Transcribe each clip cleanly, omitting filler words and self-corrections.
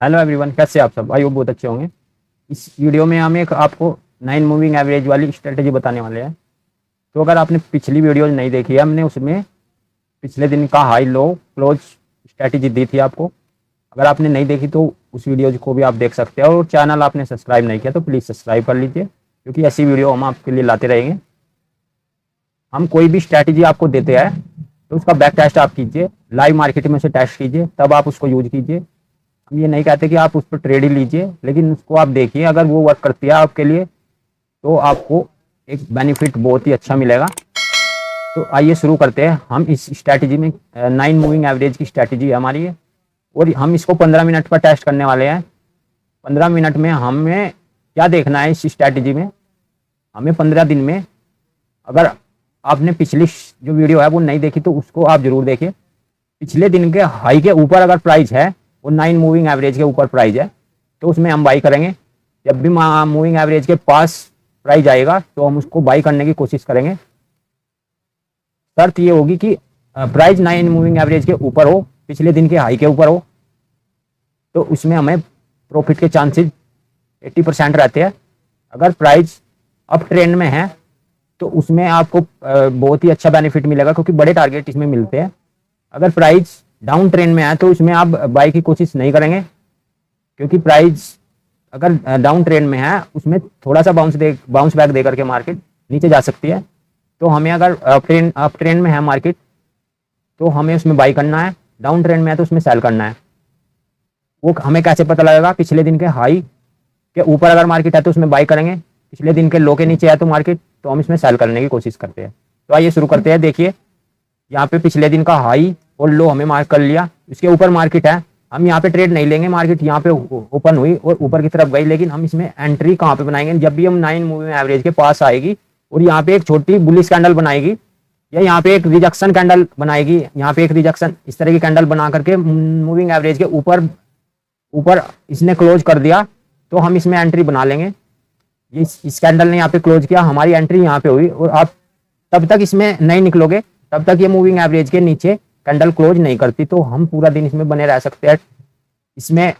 Hello everyone, कैसे आप सब? आई होप बहुत अच्छे होंगे। इस वीडियो में हम एक आपको 9 मूविंग एवरेज वाली स्ट्रेटजी बताने वाले हैं। तो अगर आपने पिछली वीडियो नहीं देखी है, हमने उसमें पिछले दिन का हाई लो क्लोज स्ट्रेटजी दी थी आपको। अगर आपने नहीं देखी तो उस वीडियो को भी आप देख सकते हैं। और चैनल आपने सब्सक्राइब नहीं किया तो प्लीज़ सब्सक्राइब कर लीजिए, क्योंकि ऐसी वीडियो हम आपके लिए लाते रहेंगे। हम कोई भी स्ट्रैटेजी आपको देते हैं तो उसका बैक टेस्ट आप कीजिए, लाइव मार्केट में से टेस्ट कीजिए, तब आप उसको यूज कीजिए। हम ये नहीं कहते कि आप उस पर ट्रेड ही लीजिए, लेकिन उसको आप देखिए, अगर वो वर्क करती है आपके लिए तो आपको एक बेनिफिट बहुत ही अच्छा मिलेगा। तो आइए शुरू करते हैं। हम इस स्ट्रैटेजी में 9 मूविंग एवरेज की स्ट्रैटेजी है हमारी है, और हम इसको 15 मिनट पर टेस्ट करने वाले हैं। 15 मिनट में हमें क्या देखना है इस स्ट्रैटेजी में? हमें 15 दिन में, अगर आपने पिछली जो वीडियो है वो नहीं देखी तो उसको आप जरूर देखिए। पिछले दिन के हाई के ऊपर अगर प्राइस है, वो 9 मूविंग एवरेज के ऊपर प्राइस है, तो उसमें हम बाई करेंगे। जब भी मूविंग एवरेज के पास प्राइस आएगा तो हम उसको बाई करने की कोशिश करेंगे। शर्त ये होगी कि प्राइस 9 मूविंग एवरेज के ऊपर हो, पिछले दिन के हाई के ऊपर हो, तो उसमें हमें प्रॉफिट के चांसेस 80% रहते हैं। अगर प्राइस अप ट्रेंड में है तो उसमें आपको बहुत ही अच्छा बेनिफिट मिलेगा, क्योंकि बड़े टारगेट इसमें मिलते हैं। अगर प्राइस डाउन ट्रेंड में है तो उसमें आप बाई की कोशिश नहीं करेंगे, क्योंकि प्राइस अगर डाउन ट्रेंड में है उसमें थोड़ा सा बाउंस बैक दे करके मार्केट नीचे जा सकती है। तो हमें अगर अप ट्रेंड में है मार्केट तो हमें उसमें बाई करना है, डाउन ट्रेंड में है तो उसमें सेल करना है। वो हमें कैसे पता लगेगा? पिछले दिन के हाई के ऊपर अगर मार्केट है तो उसमें बाई करेंगे, पिछले दिन के लो के नीचे है तो मार्केट, तो हम इसमें सेल करने की कोशिश करते हैं। तो आइए शुरू करते हैं। देखिए, यहाँ पे पिछले दिन का हाई और लो हमें मार्क कर लिया, इसके ऊपर मार्केट है। हम यहाँ पे ट्रेड नहीं लेंगे, मार्केट यहाँ पे ओपन हुई और ऊपर की तरफ गई, लेकिन हम इसमें एंट्री कहाँ पे बनाएंगे? जब भी हम 9 मूविंग एवरेज के पास आएगी और यहाँ पे एक छोटी बुलिश कैंडल बनाएगी, या यहाँ पे एक रिजेक्शन कैंडल बनाएगी, यहाँ पे एक रिजेक्शन इस तरह की कैंडल बना करके मूविंग एवरेज के ऊपर ऊपर इसने क्लोज कर दिया, तो हम इसमें एंट्री बना लेंगे। इस कैंडल ने यहाँ पे क्लोज किया, हमारी एंट्री यहाँ पे हुई, और आप तब तक इसमें नहीं निकलोगे, तब तक ये मूविंग एवरेज के नीचे कैंडल क्लोज नहीं करती। तो हम पूरा दिन इसमें बने रह सकते हैं, इसमें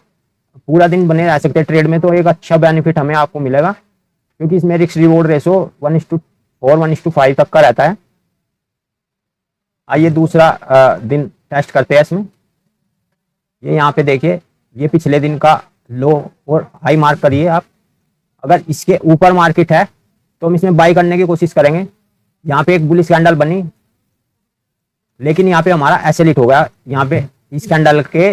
पूरा दिन बने रह सकते हैं ट्रेड में। तो एक अच्छा बेनिफिट हमें आपको मिलेगा, क्योंकि इसमें रिस्क रिवॉर्ड रेशो 1:4 1:5 तक का रहता है। आइए दूसरा दिन टेस्ट करते हैं इसमें। ये यहाँ पे देखिए, ये पिछले दिन का लो और हाई मार्क करिए आप। अगर इसके ऊपर मार्केट है तो हम इसमें बाई करने की कोशिश करेंगे। यहाँ पे एक बुलिश कैंडल बनी, लेकिन यहाँ पे हमारा ऐसे हिट हो गया। यहाँ पे इस कैंडल के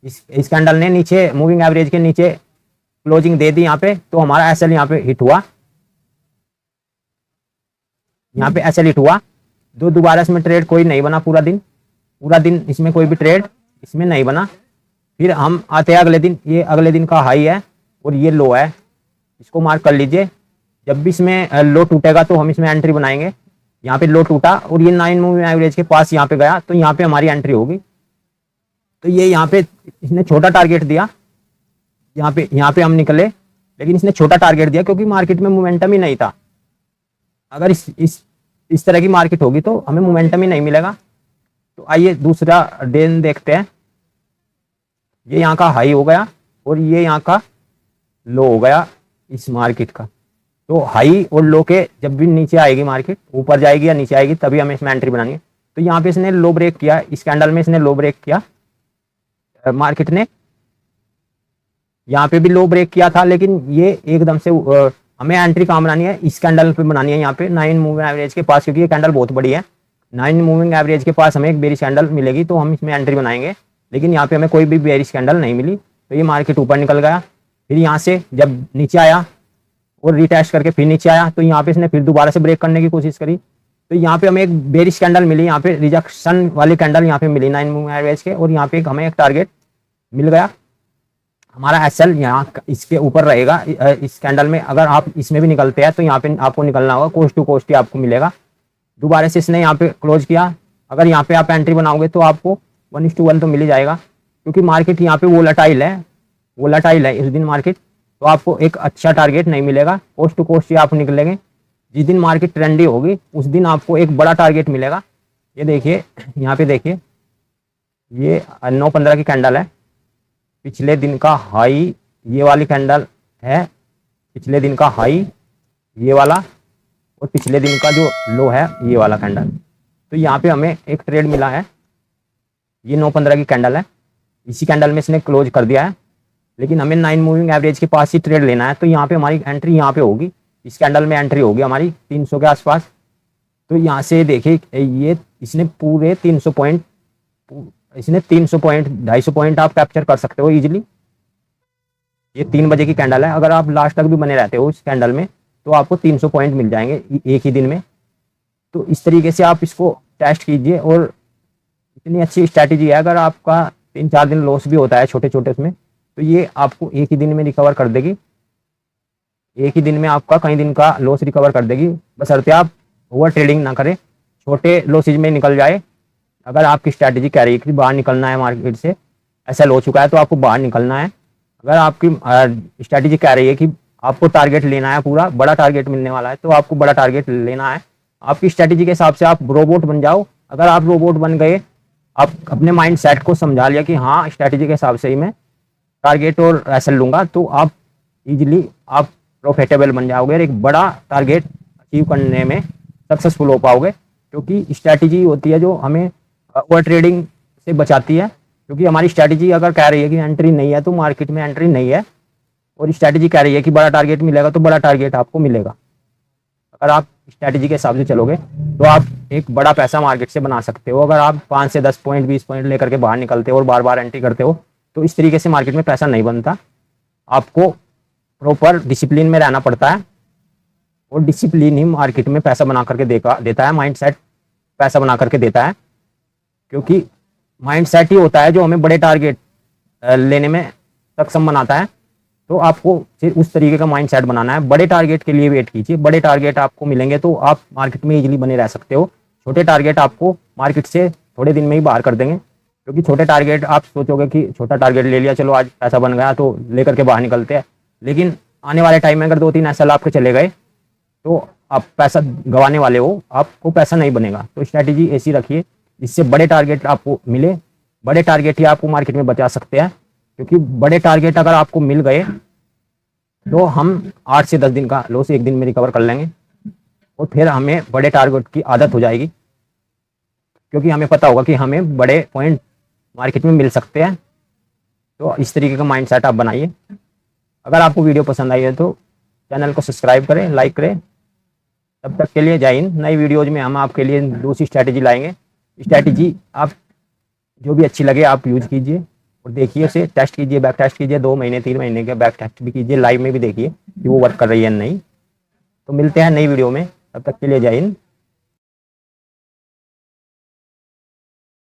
इस कैंडल ने नीचे मूविंग एवरेज के नीचे क्लोजिंग दे दी यहाँ पे, तो हमारा एसएल यहाँ पे हिट हुआ, यहाँ पे एसएल हिट हुआ। दोबारा इसमें ट्रेड कोई नहीं बना, पूरा दिन इसमें कोई भी ट्रेड इसमें नहीं बना। फिर हम आते हैं अगले दिन, ये अगले दिन का हाई है और ये लो है, इसको मार्क कर लीजिए। जब भी इसमें लो टूटेगा तो हम इसमें एंट्री बनाएंगे। यहाँ पे लो टूटा और ये 9 मूविंग एवरेज के पास यहाँ पे गया, तो यहाँ पे हमारी एंट्री होगी। तो ये यहाँ पे इसने छोटा टारगेट दिया, यहाँ पे हम निकले, लेकिन इसने छोटा टारगेट दिया क्योंकि मार्केट में मोमेंटम ही नहीं था। अगर इस तरह की मार्केट होगी तो हमें मोमेंटम ही नहीं मिलेगा। तो आइए दूसरा दिन देखते हैं। ये यहाँ का हाई हो गया और ये यहाँ का लो हो गया इस मार्केट का। तो हाई और लो के जब भी नीचे आएगी मार्केट, ऊपर जाएगी या नीचे आएगी, तभी हमें इसमें एंट्री बनानी है। तो यहाँ पे इसने लो ब्रेक किया, इस कैंडल में इसने लो ब्रेक किया मार्केट ने, यहाँ पे भी लो ब्रेक किया था, लेकिन ये एकदम से हमें एंट्री कहाँ बनानी है? इस कैंडल पे बनानी है, यहाँ पे 9 मूविंग एवरेज के पास, क्योंकि ये कैंडल बहुत बड़ी है। 9 मूविंग एवरेज के पास हमें एक बेरिश कैंडल मिलेगी तो हम इसमें एंट्री बनाएंगे, लेकिन यहाँ पे हमें कोई भी बेरिश कैंडल नहीं मिली, तो ये मार्केट ऊपर निकल गया। फिर यहाँ से जब नीचे आया और रिटेस्ट करके फिर नीचे आया, तो यहाँ पे इसने फिर दोबारा से ब्रेक करने की कोशिश करी, तो यहाँ पे हमें एक बेरिश कैंडल मिली, यहाँ पे रिजेक्शन वाली कैंडल यहाँ पे मिली 9 मूविंग एवरेज के, और यहाँ पे हमें एक टारगेट मिल गया। हमारा एसएल यहाँ इसके ऊपर रहेगा इस कैंडल में। अगर आप इसमें भी निकलते हैं तो यहाँ पे आपको निकलना होगा, कोस्ट टू कोस्ट ही आपको मिलेगा। दोबारा से इसने यहाँ पे क्लोज किया, अगर यहाँ पे आप एंट्री बनाओगे तो आपको 1:1 तो मिल ही जाएगा, क्योंकि मार्केट यहाँ पे वोलाटाइल है इस दिन मार्केट, तो आपको एक अच्छा टारगेट नहीं मिलेगा, कोस्ट टू कोस्ट ही आप निकलेंगे। जिस दिन मार्केट ट्रेंडी होगी उस दिन आपको एक बड़ा टारगेट मिलेगा। ये देखिए, यहाँ पे देखिए, ये 9:15 की कैंडल है, पिछले दिन का हाई ये वाली कैंडल है, पिछले दिन का हाई ये वाला, और पिछले दिन का जो लो है ये वाला कैंडल। तो यहाँ पे हमें एक ट्रेड मिला है, ये 9:15 की कैंडल है, इसी कैंडल में इसने क्लोज कर दिया है, लेकिन हमें 9 मूविंग एवरेज के पास ही ट्रेड लेना है। तो यहाँ पे हमारी एंट्री यहाँ पे होगी, इस कैंडल में एंट्री होगी हमारी 300 के आसपास। तो यहाँ से देखिए ये इसने पूरे 300 पॉइंट, इसने 300 पॉइंट 250 पॉइंट आप कैप्चर कर सकते हो इजीली। ये 3 बजे की कैंडल है, अगर आप लास्ट तक भी बने रहते हो इस कैंडल में तो आपको 300 पॉइंट मिल जाएंगे एक ही दिन में। तो इस तरीके से आप इसको टेस्ट कीजिए, और इतनी अच्छी स्ट्रैटेजी है। अगर आपका 3-4 दिन लॉस भी होता है छोटे छोटे उसमें, तो ये आपको एक ही दिन में रिकवर कर देगी, एक ही दिन में आपका कई दिन का लॉस रिकवर कर देगी, बशर्ते आप ओवर ट्रेडिंग ना करें, छोटे लॉसेज में निकल जाए। अगर आपकी स्ट्रैटेजी कह रही है कि बाहर निकलना है मार्केट से, ऐसा हो चुका है तो आपको बाहर निकलना है। अगर आपकी स्ट्रैटेजी कह रही है कि आपको टारगेट लेना है, पूरा बड़ा टारगेट मिलने वाला है, तो आपको बड़ा टारगेट लेना है। आपकी स्ट्रैटेजी के हिसाब से आप रोबोट बन जाओ। अगर आप रोबोट बन गए, आप अपने माइंड सेट को समझा लिया कि हाँ स्ट्रैटेजी के हिसाब से ही मैं टारगेट और ऐसे लूंगा, तो आप इजीली आप प्रॉफिटेबल बन जाओगे और एक बड़ा टारगेट अचीव करने में सक्सेसफुल हो पाओगे। क्योंकि स्ट्रैटेजी होती है जो हमें ओवर ट्रेडिंग से बचाती है। क्योंकि हमारी स्ट्रैटेजी अगर कह रही है कि एंट्री नहीं है, तो मार्केट में एंट्री नहीं है, और स्ट्रैटेजी कह रही है कि बड़ा टारगेट मिलेगा, तो बड़ा टारगेट आपको मिलेगा। अगर आप स्ट्रैटेजी के हिसाब से चलोगे तो आप एक बड़ा पैसा मार्केट से बना सकते हो। अगर आप 5 से 10 पॉइंट 20 पॉइंट लेकर के बाहर निकलते हो और बार बार एंट्री करते हो, तो इस तरीके से मार्केट में पैसा नहीं बनता। आपको प्रॉपर डिसिप्लिन में रहना पड़ता है, और डिसिप्लिन ही मार्केट में पैसा बना करके देता है। माइंडसेट पैसा बना करके देता है, क्योंकि माइंडसेट ही होता है जो हमें बड़े टारगेट लेने में सक्षम बनाता है। तो आपको फिर उस तरीके का माइंडसेट बनाना है। बड़े टारगेट के लिए वेट कीजिए, बड़े टारगेट आपको मिलेंगे तो आप मार्केट में इजीली बने रह सकते हो। छोटे टारगेट आपको मार्केट से थोड़े दिन में ही बाहर कर देंगे। क्योंकि छोटे टारगेट आप सोचोगे कि छोटा टारगेट ले लिया, चलो आज पैसा बन गया तो लेकर के बाहर निकलते हैं, लेकिन आने वाले टाइम में अगर 2-3 एसएल आपके चले गए तो आप पैसा गंवाने वाले हो, आपको पैसा नहीं बनेगा। तो स्ट्रैटेजी ऐसी रखिए जिससे बड़े टारगेट आपको मिले। बड़े टारगेट ही आपको मार्केट में बचा सकते हैं, क्योंकि बड़े टारगेट अगर आपको मिल गए तो हम 8 से 10 दिन का लॉस एक दिन में रिकवर कर लेंगे, और फिर हमें बड़े टारगेट की आदत हो जाएगी। क्योंकि हमें पता होगा कि हमें बड़े पॉइंट मार्केट में मिल सकते हैं। तो इस तरीके का माइंडसेट आप बनाइए। अगर आपको वीडियो पसंद आई है तो चैनल को सब्सक्राइब करें, लाइक करें। तब तक के लिए जय हिंद। नई वीडियोज में हम आपके लिए दूसरी स्ट्रैटेजी लाएंगे। स्ट्रैटेजी आप जो भी अच्छी लगे आप यूज कीजिए, और देखिए उसे टेस्ट कीजिए, बैक टेस्ट कीजिए, 2 महीने 3 महीने के बैक टेस्ट भी कीजिए, लाइव में भी देखिए कि वो वर्क कर रही है नहीं। तो मिलते हैं नई वीडियो में, तब तक के लिए जय हिंद।